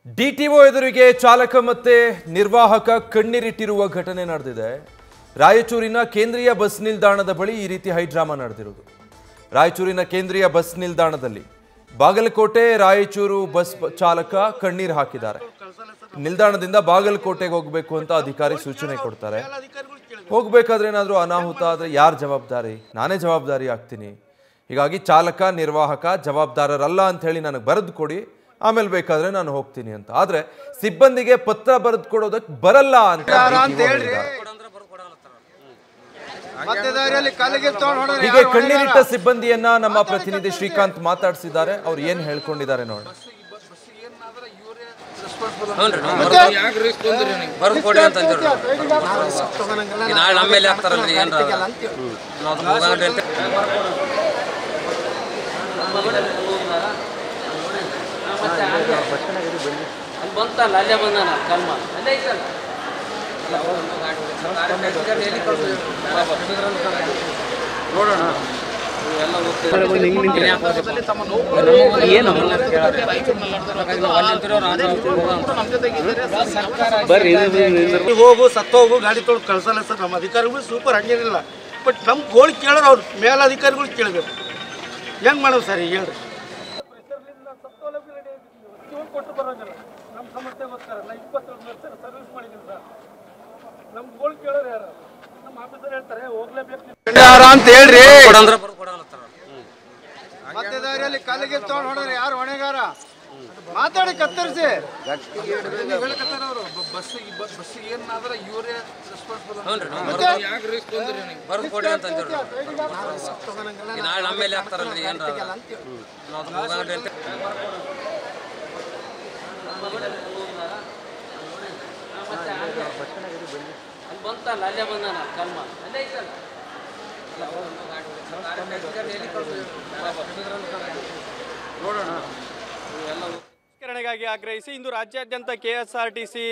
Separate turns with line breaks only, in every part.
ಡಿಟಿಒ ಎದುರಿಗೆ ಚಾಲಕ ಮತ್ತೆ ನಿರ್ವಾಹಕ ಕಣ್ಣೀರಿಟ್ಟಿರುವ ಘಟನೆ ನಡೆದಿದೆ. ರಾಯಚೂರಿನ ಕೇಂದ್ರೀಯ ಬಸ್ ನಿಲ್ದಾಣದ ಬಳಿ ಈ ರೀತಿ ಹೈಡ್ರಾಮಾ ನಡೆದಿರುವುದು. ರಾಯಚೂರಿನ ಕೇಂದ್ರೀಯ ಬಸ್ ನಿಲ್ದಾಣದಲ್ಲಿ ಬಾಗಲಕೋಟೆ ರಾಯಚೂರು ಬಸ್ ಚಾಲಕ ಕಣ್ಣೀರು ಹಾಕಿದ್ದಾರೆ. ನಿಲ್ದಾಣದಿಂದ ಬಾಗಲಕೋಟೆಗೆ ಹೋಗಬೇಕು ಅಂತ ಅಧಿಕಾರಿ ಸೂಚನೆ ಕೊಡ್ತಾರೆ. ಹೋಗಬೇಕಾದ್ರೆ ಏನಾದರೂ ಅನಾಹುತ ಆದರೆ ಯಾರು ಜವಾಬ್ದಾರಿ? ನಾನೇ ಜವಾಬ್ದಾರಿ ಆಗ್ತೀನಿ. ಹೀಗಾಗಿ ಚಾಲಕ ನಿರ್ವಾಹಕ ಜವಾಬ್ದಾರರಲ್ಲ ಅಂತ ಹೇಳಿ ನನಗೆ ಬರೆದು ಕೊಡಿ, ಆಮೇಲೆ ಬೇಕಾದ್ರೆ ನಾನು ಹೋಗ್ತೀನಿ ಅಂತ. ಆದ್ರೆ ಸಿಬ್ಬಂದಿಗೆ ಪತ್ರ ಬರೆದು ಕೊಡೋದಕ್ಕೆ ಬರಲ್ಲ ಅಂತ ಹೀಗೆ ಕಣ್ಣೀರಿಟ್ಟ ಸಿಬ್ಬಂದಿಯನ್ನ ನಮ್ಮ ಪ್ರತಿನಿಧಿ ಶ್ರೀಕಾಂತ್ ಮಾತಾಡಿಸಿದ್ದಾರೆ. ಅವ್ರು ಏನ್ ಹೇಳ್ಕೊಂಡಿದ್ದಾರೆ ನೋಡಿ.
ಬಂತಲ್ಲ ಅಲ್ಲೇ ಬಂದಾನ ಕಲ್ಮ ಅಲ್ಲೇ ಐತಲ್ಲ ನೋಡೋಣ ಹೋಗು ಸತ್ತೋಗು ಗಾಡಿ ತೊಗೊಂಡು ಕಳ್ಸಲ್ಲ ಸರ್. ನಮ್ಮ ಅಧಿಕಾರಿಗಳು ಸೂಪರ್ ಹಂಗೇನಿಲ್ಲ, ಬಟ್ ನಮ್ಮ ಗೋಳಿ ಕೇಳೋರು ಅವ್ರು ಮೇಲಧಿಕಾರಿಗಳು ಕೇಳಬೇಕು. ಹೆಂಗೆ ಮಾಡೋದು ಸರ್ ಈಗ ಹೇಳ್ರಿ? ಕೊಟ್ಟು ಬರೋಂಗಿಲ್ಲ. ನಮ್ಮ ಸಮಸ್ಯೆ ಗೊತ್ತಾರ. ನಾ 22 ವರ್ಷ ಸರ್ವಿಸ್ ಮಾಡಿದ್ದೀನಿ ಸರ್. ನಮ್ಮ ಗೋಳು ಕೇಳೋರು ಯಾರು? ನಮ್ಮ ಆಫೀಸರ್ ಹೇಳ್ತಾರೆ ಹೋಗ್ಲೇಬೇಕು ಅಂತ ಹೇಳ್ರಿ. ಮತ್ತೆ ದಾರಿಯಲ್ಲಿ ಕಾಲಿಗೆ ತಗೊಂಡು ಹೊಡೋರು ಯಾರು ಹೊಣೆಗಾರ? ಮಾತಾಡಿ ಕತ್ತರಿಸಿ ಬಸ್ ಏನಾದ್ರೆ ಇವರೇ ಬರ್ಕೊಡಿ ಅಂತ ನಮ್ಮೇಲೆ ಆಗ್ತಾರಲ್ರಿ ಏನ್ರ ಬಂತಲ್ಲ ಅಲ್ಲೇ ಬಂದಾನ ಕಲ್ಮ ಅಲ್ಲೇ ಐತಲ್ಲ ನೋಡೋಣ.
ಗಾಗಿ ಆಗ್ರಹಿಸಿ ಇಂದು ರಾಜ್ಯಾದ್ಯಂತ ಕೆಎಸ್ಆರ್ಟಿಸಿ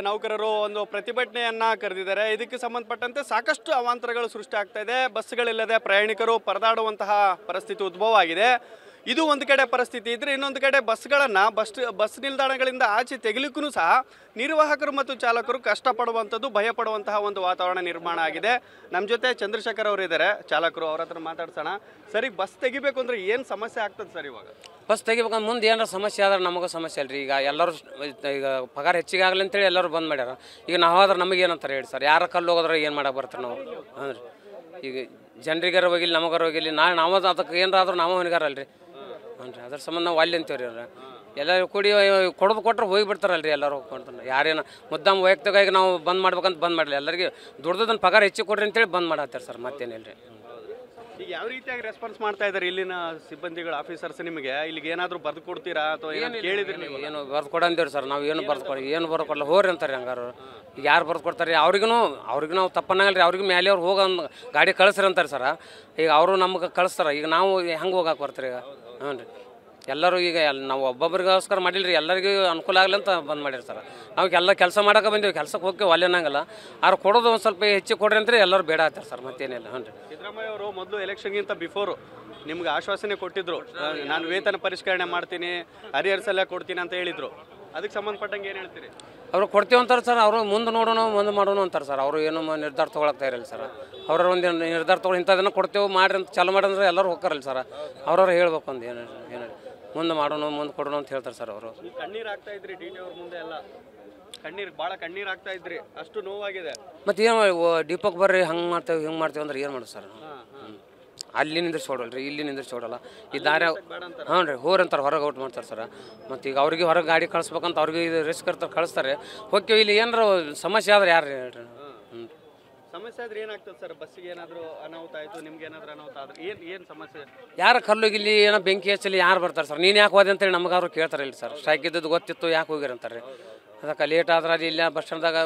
ನೌಕರರು ಒಂದು ಪ್ರತಿಭಟನೆಯನ್ನ ಕರೆದಿದ್ದಾರೆ. ಇದಕ್ಕೆ ಸಂಬಂಧಪಟ್ಟಂತೆ ಸಾಕಷ್ಟು ಅವಾಂತರಗಳು ಸೃಷ್ಟಿ ಆಗ್ತಾ ಇದೆ. ಬಸ್ಗಳಿಲ್ಲದೆ ಪ್ರಯಾಣಿಕರು ಪರದಾಡುವಂತಹ ಪರಿಸ್ಥಿತಿ ಉದ್ಭವ ಆಗಿದೆ. ಇದು ಒಂದು ಕಡೆ ಪರಿಸ್ಥಿತಿ ಇದ್ದರೆ, ಇನ್ನೊಂದು ಕಡೆ ಬಸ್ಗಳನ್ನು ಬಸ್ ನಿಲ್ದಾಣಗಳಿಂದ ಆಚೆ ತೆಗಿಲಿಕ್ಕೂ ಸಹ ನಿರ್ವಾಹಕರು ಮತ್ತು ಚಾಲಕರು ಕಷ್ಟಪಡುವಂಥದ್ದು, ಭಯಪಡುವಂತಹ ಒಂದು ವಾತಾವರಣ ನಿರ್ಮಾಣ ಆಗಿದೆ. ನಮ್ಮ ಜೊತೆ ಚಂದ್ರಶೇಖರ್ ಅವರು ಇದ್ದಾರೆ, ಚಾಲಕರು. ಅವ್ರ ಹತ್ರ ಮಾತಾಡ್ಸೋಣ. ಸರಿ, ಬಸ್ ತೆಗಿಬೇಕು ಅಂದರೆ ಏನು ಸಮಸ್ಯೆ ಆಗ್ತದೆ ಸರ್? ಇವಾಗ
ಬಸ್ ತೆಗಿಬೇಕಂದ್ರೆ ಮುಂದೆ ಏನಾರ ಸಮಸ್ಯೆ ಆದ್ರೆ ನಮಗೂ ಸಮಸ್ಯೆ ಅಲ್ರಿ. ಈಗ ಎಲ್ಲರೂ ಈಗ ಪಗಾರ ಹೆಚ್ಚಿಗೆ ಆಗಲಿ ಅಂತೇಳಿ ಎಲ್ಲರೂ ಬಂದ್ ಮಾಡ್ಯಾರ. ಈಗ ನಾವಾದ್ರೆ ನಮಗೆ ಏನಂತಾರೆ ಹೇಳಿ ಸರ್? ಯಾರ ಕಲ್ಲು ಹೋಗೋದ್ರೆ ಏನು ಮಾಡಕ್ಕೆ ಬರ್ತಾರೆ ನಾವು? ಅಂದ್ರೆ ಈಗ ಜನರಿಗಾರ ಹೋಗಿಲ್ಲ, ನಮಗಾರ ಹೋಗಿಲ್ಲ, ನಾವು ಅದಕ್ಕೆ ಏನಾದ್ರೂ ನಾವು ಹೊಣೆಗಾರಲ್ರಿ. ಹ್ಞೂ ರೀ, ಅದ್ರ ಸಂಬಂಧ ನಾವು ಅಲ್ಲಿ ಅಂತೀವ್ರಿ. ಅವ್ರು ಎಲ್ಲರೂ ಕೂಡಿ ಕೊಡೋದು ಕೊಟ್ಟರೆ ಹೋಗಿ ಬಿಡ್ತಾರಲ್ರಿ. ಎಲ್ಲರೂ ಕೊಡ್ತಾರೆ. ಯಾರೇನು ಮುದ್ದಾಮ ವೈಯಕ್ತಿಕವಾಗಿ ನಾವು ಬಂದ್ ಮಾಡ್ಬೇಕಂತ ಬಂದ್ ಮಾಡಲಿ. ಎಲ್ಲರಿಗೆ ದುಡ್ದದನ್ನು ಪಗಾರ ಹೆಚ್ಚಿಗೆ ಕೊಡ್ರಿ ಅಂತೇಳಿ ಬಂದ್ ಮಾಡತ್ತಾರೆ ಸರ್. ಮತ್ತೇನಿಲ್ಲ ರೀ.
ಈಗ ಯಾವ ರೀತಿಯಾಗಿ ರೆಸ್ಪಾನ್ಸ್ ಮಾಡ್ತಾ ಇದ್ದಾರೆ ಇಲ್ಲಿನ ಸಿಬ್ಬಂದಿಗಳು, ಆಫೀಸರ್ಸ್? ನಿಮಗೆ ಇಲ್ಲಿಗೆ ಏನಾದರೂ ಬರೆದು ಕೊಡ್ತೀರಾ ಅಥವಾ ಏನು ಕೇಳಿದ್ರಿ ನೀವು?
ಏನು ಬರೆದು ಕೊಡಂತೀವ್ರಿ ಸರ್. ನಾವು ಏನು ಬರೆದು ಕೊಡಿ, ಏನು ಬರೆದು ಕೊಡಲ್ಲ ಹೋರಿ ಅಂತಾರೆ. ಹಂಗಾರು ಈಗ ಯಾರು ಬರೆದು ಕೊಡ್ತಾರೆ? ಅವ್ರಿಗೂ ನಾವು ತಪ್ಪನ್ನಾಗಲ್ರಿ. ಅವ್ರಿಗೆ ಮೇಲೆ ಅವ್ರು ಹೋಗೋ ಗಾಡಿ ಕಳಿಸ್ರಿ ಅಂತಾರೆ ಸರ್. ಈಗ ಅವರು ನಮ್ಗೆ ಕಳಿಸ್ತಾರೆ. ಈಗ ನಾವು ಹೆಂಗೆ ಹೋಗಕ್ಕೆ ಬರ್ತಾರೆ ಈಗ? ಹ್ಞೂ ರೀ, ಎಲ್ಲರೂ ಈಗ ನಾವು ಒಬ್ಬೊಬ್ಬರಿಗೋಸ್ಕರ ಮಾಡಿಲ್ಲ ರೀ, ಎಲ್ಲರಿಗೂ ಅನುಕೂಲ ಆಗಲಿ ಅಂತ ಬಂದ್ ಮಾಡಿರಿ ಸರ್. ನಾವು ಎಲ್ಲ ಕೆಲಸ ಮಾಡೋಕೆ ಬಂದೀವಿ, ಕೆಲಸಕ್ಕೆ ಹೋಗಿ ಅಲ್ಲಿ ಅನ್ನಂಗಲ್ಲ. ಅವ್ರು ಕೊಡೋದು ಒಂದು ಸ್ವಲ್ಪ ಹೆಚ್ಚಿಗೆ ಕೊಡ್ರಿ ಅಂತ ಎಲ್ಲರೂ ಬೇಡ ಆಗ್ತಾರೆ ಸರ್. ಮತ್ತೇನಿಲ್ಲ. ಹ್ಞೂ ರೀ,
ಸಿದ್ದರಾಮಯ್ಯ ಅವರು ಮೊದಲು ಎಲೆಕ್ಷನ್ಗಿಂತ ಬಿಫೋರು ನಿಮ್ಗೆ ಆಶ್ವಾಸನೆ ಕೊಟ್ಟಿದ್ರು, ನಾನು ವೇತನ ಪರಿಷ್ಕರಣೆ ಮಾಡ್ತೀನಿ, ಹರಿಹರ್ಸ್ ಎಲ್ಲ ಕೊಡ್ತೀನಿ ಅಂತ ಹೇಳಿದ್ರು. ಅದಕ್ಕೆ ಸಂಬಂಧಪಟ್ಟಂಗೆ ಏನು ಹೇಳ್ತೀರಿ?
ಅವರು ಕೊಡ್ತೀವಿ ಅಂತಾರೆ ಸರ್. ಅವರು ಮುಂದೆ ನೋಡೋಣ, ಮುಂದೆ ಮಾಡೋಣ ಅಂತಾರೆ ಸರ್. ಅವರು ಏನು ನಿರ್ಧಾರ ತೊಗೊಳಕ್ತಾ ಇರಲ್ಲ ಸರ್. ಅವ್ರ ಒಂದು ನಿರ್ಧಾರ ತೊಗೊಂಡು ಇಂಥದನ್ನು ಕೊಡ್ತೇವೆ ಮಾಡ್ರಿ ಅಂತ ಚಾಲು ಮಾಡಿದ್ರೆ ಎಲ್ಲರೂ ಹೋಗ್ತಾರಲ್ಲ ಸರ್. ಅವ್ರವ್ರು ಹೇಳ್ಬೇಕು ಒಂದು ಏನು ಮುಂದೆ ಮಾಡೋಣ, ಮುಂದೆ ಕೊಡೋಣ ಅಂತ ಹೇಳ್ತಾರೆ ಸರ್. ಅವರು
ಕಣ್ಣೀರು ಆಗ್ತಾ ಇದ್ರಿ ಡಿ.ಟಿ. ಅವ್ರ ಮುಂದೆ ಎಲ್ಲ ಭಾಳ ಕಣ್ಣೀರು ಆಗ್ತಾ ಇದ್ರಿ, ಅಷ್ಟು ನೋವಾಗಿದೆ.
ಮತ್ತು ಏನು ಡಿಪೋಗೆ ಬರ್ರಿ, ಹಂಗೆ ಮಾಡ್ತೇವೆ ಹಿಂಗೆ ಮಾಡ್ತೇವೆ ಅಂದ್ರೆ ಏನು ಮಾಡೋದು ಸರ್? ಅಲ್ಲಿ ನಿಂದ್ರಿಸಿ ಹೊಡಲ್ರಿ, ಇಲ್ಲಿ ನಿಂದ್ರಿಸಿ ಹೊಡಲ್ಲ. ಈ ದಾರಿ ಹ್ಞೂ ರೀ ಹೋರಿ ಅಂತಾರೆ, ಹೊರಗೆ ಔಟ್ ಮಾಡ್ತಾರೆ ಸರ್. ಮತ್ತು ಈಗ ಅವ್ರಿಗೆ ಹೊರಗೆ ಗಾಡಿ ಕಳಿಸ್ಬೇಕಂತ ಅವ್ರಿಗೆ ಇದು ರಿಸ್ಕ್ ಇರ್ತಾರೆ, ಕಳಿಸ್ತಾರೆ. ಹೋಗ್ತೀವಿ. ಇಲ್ಲಿ ಏನಾರು ಸಮಸ್ಯೆ ಆದ್ರೆ ಯಾರು ಹೇಳ್ರಿ? ಹ್ಞೂ,
ಸಮಸ್ಯೆ ಆದ್ರೆ ಏನಾಗ್ತದೆ ಸರ್? ಬಸ್ಸಿಗೆ ಏನಾದರೂ ಅನಾಹುತ ಆಯಿತು, ನಿಮ್ಗೆ ಏನಾದರೂ ಅನಾಹುತ ಆದ್ರೆ ಏನು ಸಮಸ್ಯೆ?
ಯಾರು ಕಲ್ಲುಗಿಲ್ಲಿ ಏನೋ ಬೆಂಕಿ ಹಚ್ಚಲಿ ಯಾರು ಬರ್ತಾರೆ ಸರ್? ನೀನು ಯಾಕೆ ಹೋದೆ ಅಂತೇಳಿ ನಮಗಾದ್ರು ಕೇಳ್ತಾರೆ ಇಲ್ಲ ಸರ್. ಸ್ಟ್ರೈಕ್ ಇದ್ದದ್ದು ಗೊತ್ತಿತ್ತು, ಯಾಕೆ ಹೋಗಿರಂತಾರೆ. ಅದಕ್ಕೆ ಲೇಟ್ ಆದ್ರೆ ಅಲ್ಲಿ ಇಲ್ಲ ಬಸ್ ಸ್ಟ್ಯಾಂಡ್ದಾಗ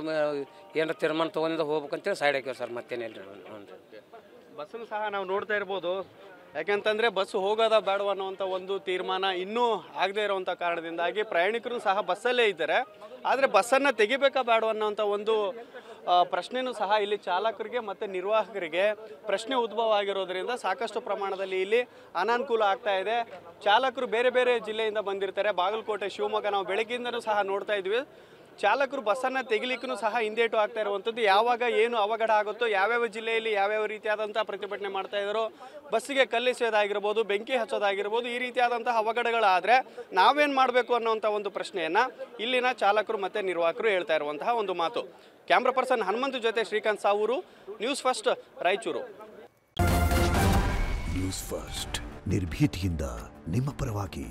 ಏನಾರು ತೀರ್ಮಾನ ತೊಗೊಂಡಿದ್ದ ಹೋಗ್ಬೇಕಂತೇಳಿ ಸೈಡ್ ಹಾಕಿವಿ ಸರ್. ಮತ್ತೇನಿಲ್ಲ ರೀ. ಹ್ಞೂ,
ಬಸ್ಸನ್ನು ಸಹ ನಾವು ನೋಡ್ತಾ ಇರ್ಬೋದು. ಯಾಕೆಂತಂದರೆ ಬಸ್ ಹೋಗೋದ ಬೇಡ ಅನ್ನುವಂಥ ಒಂದು ತೀರ್ಮಾನ ಇನ್ನೂ ಆಗದೇ ಇರುವಂಥ ಕಾರಣದಿಂದಾಗಿ ಪ್ರಯಾಣಿಕರು ಸಹ ಬಸ್ಸಲ್ಲೇ ಇದ್ದಾರೆ. ಆದರೆ ಬಸ್ಸನ್ನು ತೆಗಿಬೇಕಾ ಬೇಡ ಅನ್ನೋಂಥ ಒಂದು ಪ್ರಶ್ನೆನೂ ಸಹ ಇಲ್ಲಿ ಚಾಲಕರಿಗೆ ಮತ್ತು ನಿರ್ವಾಹಕರಿಗೆ ಪ್ರಶ್ನೆ ಉದ್ಭವ ಆಗಿರೋದ್ರಿಂದ ಸಾಕಷ್ಟು ಪ್ರಮಾಣದಲ್ಲಿ ಇಲ್ಲಿ ಅನಾನುಕೂಲ ಆಗ್ತಾ ಇದೆ. ಚಾಲಕರು ಬೇರೆ ಬೇರೆ ಜಿಲ್ಲೆಯಿಂದ ಬಂದಿರ್ತಾರೆ. ಬಾಗಲಕೋಟೆ, ಶಿವಮೊಗ್ಗ ನಾವು ಬೆಳಗ್ಗೆಯಿಂದನೂ ಸಹ ನೋಡ್ತಾ ಇದ್ವಿ. ಚಾಲಕರು ಬಸ್ಸನ್ನು ತೆಗಿಲಿಕ್ಕೂ ಸಹ ಹಿಂದೇಟು ಆಗ್ತಾ ಇರುವಂಥದ್ದು. ಯಾವಾಗ ಏನು ಅವಘಡ ಆಗುತ್ತೋ, ಯಾವ್ಯಾವ ಜಿಲ್ಲೆಯಲ್ಲಿ ಯಾವ್ಯಾವ ರೀತಿಯಾದಂಥ ಪ್ರತಿಭಟನೆ ಮಾಡ್ತಾ ಇದ್ದಾರೋ, ಬಸ್ಸಿಗೆ ಕಲ್ಲಿಸೋದಾಗಿರ್ಬೋದು, ಬೆಂಕಿ ಹಚ್ಚೋದಾಗಿರ್ಬೋದು, ಈ ರೀತಿಯಾದಂತಹ ಅವಘಡಗಳಾದರೆ ನಾವೇನು ಮಾಡಬೇಕು ಅನ್ನೋಂಥ ಒಂದು ಪ್ರಶ್ನೆಯನ್ನು ಇಲ್ಲಿನ ಚಾಲಕರು ಮತ್ತು ನಿರ್ವಾಹಕರು ಹೇಳ್ತಾ ಇರುವಂತಹ ಒಂದು ಮಾತು. ಕ್ಯಾಮ್ರಾ ಪರ್ಸನ್ ಹನುಮಂತು ಜೊತೆ Srikanth Savuru, news first, Raichur.
News first ನಿರ್ಭೀತಿಯಿಂದ ನಿಮ್ಮ ಪರವಾಗಿ.